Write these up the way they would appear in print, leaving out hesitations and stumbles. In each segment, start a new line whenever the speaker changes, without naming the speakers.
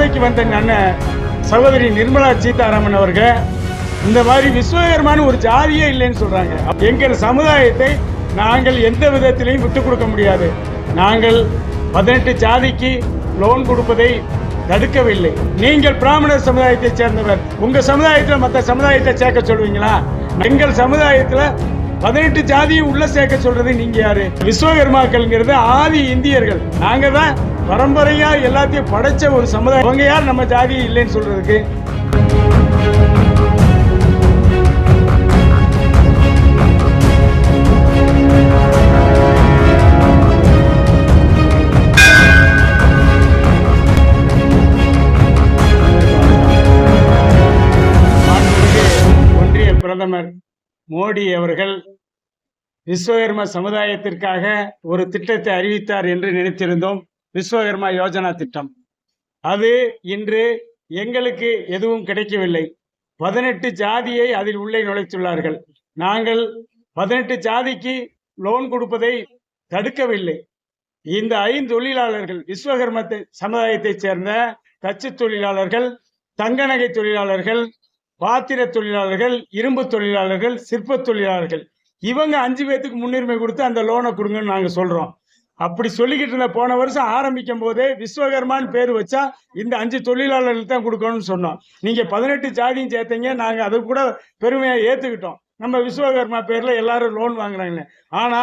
கோவைக்கு வந்த அண்ணன் சகோதரி நிர்மலா சீதாராமன் அவர்கள் இந்த மாதிரி விஸ்வகர்மான்னு ஒரு ஜாதியே இல்லைன்னு சொல்றாங்க. எங்கள் சமுதாயத்தை நாங்கள் எந்த விதத்திலையும் விட்டுக் கொடுக்க முடியாது. நாங்கள் 18 ஜாதிக்கு லோன் கொடுப்பதை தடுக்கவில்லை. நீங்கள் பிராமணர் சமுதாயத்தை சேர்ந்தவர், உங்க சமுதாயத்தில் மற்ற சமுதாயத்தை சேர்க்க சொல்வீங்களா? எங்கள் சமுதாயத்தில் 18 ஜாதியும் உள்ள சேர்க்க சொல்றது நீங்க யாரு? விஸ்வகர்மாக்கள்ங்கிறது ஆதி இந்தியர்கள். நாங்க தான் பரம்பரையா எல்லாத்தையும் படைச்ச ஒரு சமுதாயம். அவங்க யார் நம்ம ஜாதி இல்லைன்னு சொல்றதுக்கு? ஒன்றிய பிரதமர் மோடி அவர்கள் விஸ்வகர்மா சமுதாயத்திற்காக ஒரு திட்டத்தை அறிவித்தார் என்று நினைத்திருந்தோம். விஸ்வகர்மா யோஜனா திட்டம். அது இன்று எங்களுக்கு எதுவும் கிடைக்கவில்லை. 18 ஜாதியை அதில் உள்ளே நுழைத்துள்ளார்கள். நாங்கள் 18 ஜாதிக்கு லோன் கொடுப்பதை தடுக்கவில்லை. இந்த 5 தொழிலாளர்கள் விஸ்வகர்ம சமுதாயத்தை சேர்ந்த தச்சு தொழிலாளர்கள், தங்க நகை தொழிலாளர்கள், பாத்திர தொழிலாளர்கள், இரும்பு தொழிலாளர்கள், சிற்ப தொழிலாளர்கள், இவங்க 5 பேத்துக்கு முன்னுரிமை கொடுத்து அந்த லோனை கொடுங்கன்னு நாங்க சொல்றோம். அப்படி சொல்லிக்கிட்டு இருந்த போன வருஷம் ஆரம்பிக்கும் போதே விஸ்வகர்மான்னு பேர் வச்சா இந்த 5 தொழிலாளர்களுக்கு தான் கொடுக்கணும்னு சொன்னோம். நீங்க 18 ஜாதியும் சேர்த்தீங்க. நாங்க அதை கூட பெருமையா ஏத்துக்கிட்டோம். நம்ம விஸ்வகர்மா பேர்ல எல்லாரும் லோன் வாங்குறாங்க. ஆனா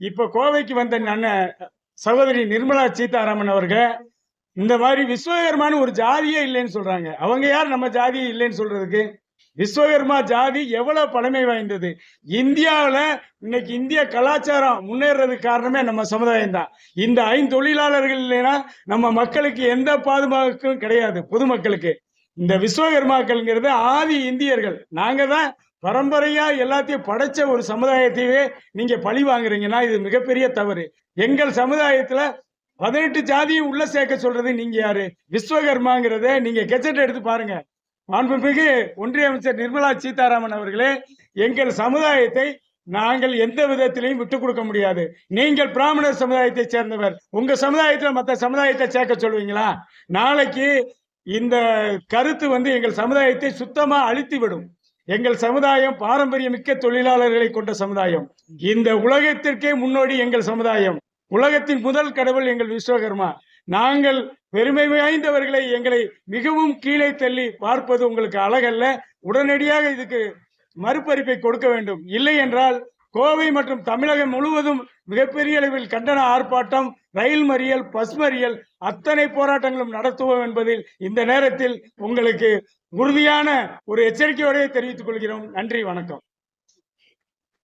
இப்ப கோவைக்கு வந்த அண்ணன் சகோதரி நிர்மலா சீதாராமன் அவர்கள் இந்த மாதிரி விஸ்வகர்மான்னு ஒரு ஜாதியே இல்லைன்னு சொல்றாங்க. அவங்க யார் நம்ம ஜாதி இல்லைன்னு சொல்றதுக்கு? விஸ்வகர்மா ஜாதி எவ்வளவு பழமை வாய்ந்தது. இந்தியாவில் இன்னைக்கு இந்திய கலாச்சாரம் முன்னேறதுக்கு காரணமே நம்ம சமுதாயம் தான். இந்த 5 தொழிலாளர்கள் இல்லைன்னா நம்ம மக்களுக்கு எந்த பாதுகாப்பும் கிடையாது. பொதுமக்களுக்கு இந்த விஸ்வகர்மாக்கள்ங்கிறது ஆதி இந்தியர்கள். நாங்க தான் பரம்பரையா எல்லாத்தையும் படைச்ச ஒரு சமுதாயத்தையே நீங்க பழி வாங்குறீங்கன்னா இது மிகப்பெரிய தவறு. எங்கள் சமுதாயத்துல 18 ஜாதியும் உள்ள சேர்க்க சொல்றது நீங்க யாரு? விஸ்வகர்மாங்கிறத நீங்க கெஜெட் எடுத்து பாருங்க. மாண்புமிகு ஒன்றிய அமைச்சர் நிர்மலா சீதாராமன் அவர்களே, எங்கள் சமுதாயத்தை நாங்கள் எந்த விதத்திலையும் விட்டுக் கொடுக்க முடியாது. நீங்கள் பிராமணர் சமுதாயத்தை சேர்ந்தவர், உங்க சமுதாயத்தில் மற்ற சமுதாயத்தை சேர்க்க சொல்வீங்களா? நாளைக்கு இந்த கருத்து எங்கள் சமுதாயத்தை சுத்தமா அழித்து விடும். எங்கள் சமுதாயம் பாரம்பரியமிக்க தொழிலாளர்களை கொண்ட சமுதாயம். இந்த உலகத்திற்கே முன்னோடி எங்கள் சமுதாயம். உலகத்தின் முதல் கடவுள் எங்கள் விஸ்வகர்மா. நாங்கள் பெருமை வாய்ந்தவர்களை எங்களை மிகவும் கீழே தள்ளி பார்ப்பது உங்களுக்கு அழகல்ல. உடனடியாக இதுக்கு மறுபறிப்பை கொடுக்க வேண்டும். இல்லை என்றால் கோவை மற்றும் தமிழகம் முழுவதும் மிகப்பெரிய அளவில் கண்டன ஆர்ப்பாட்டம், ரயில் மறியல், பஸ் மறியல், அத்தனை போராட்டங்களும் நடத்துவோம் என்பதில் இந்த நேரத்தில் உங்களுக்கு உறுதியான ஒரு எச்சரிக்கையோடு தெரிவித்துக் கொள்கிறோம். நன்றி, வணக்கம்.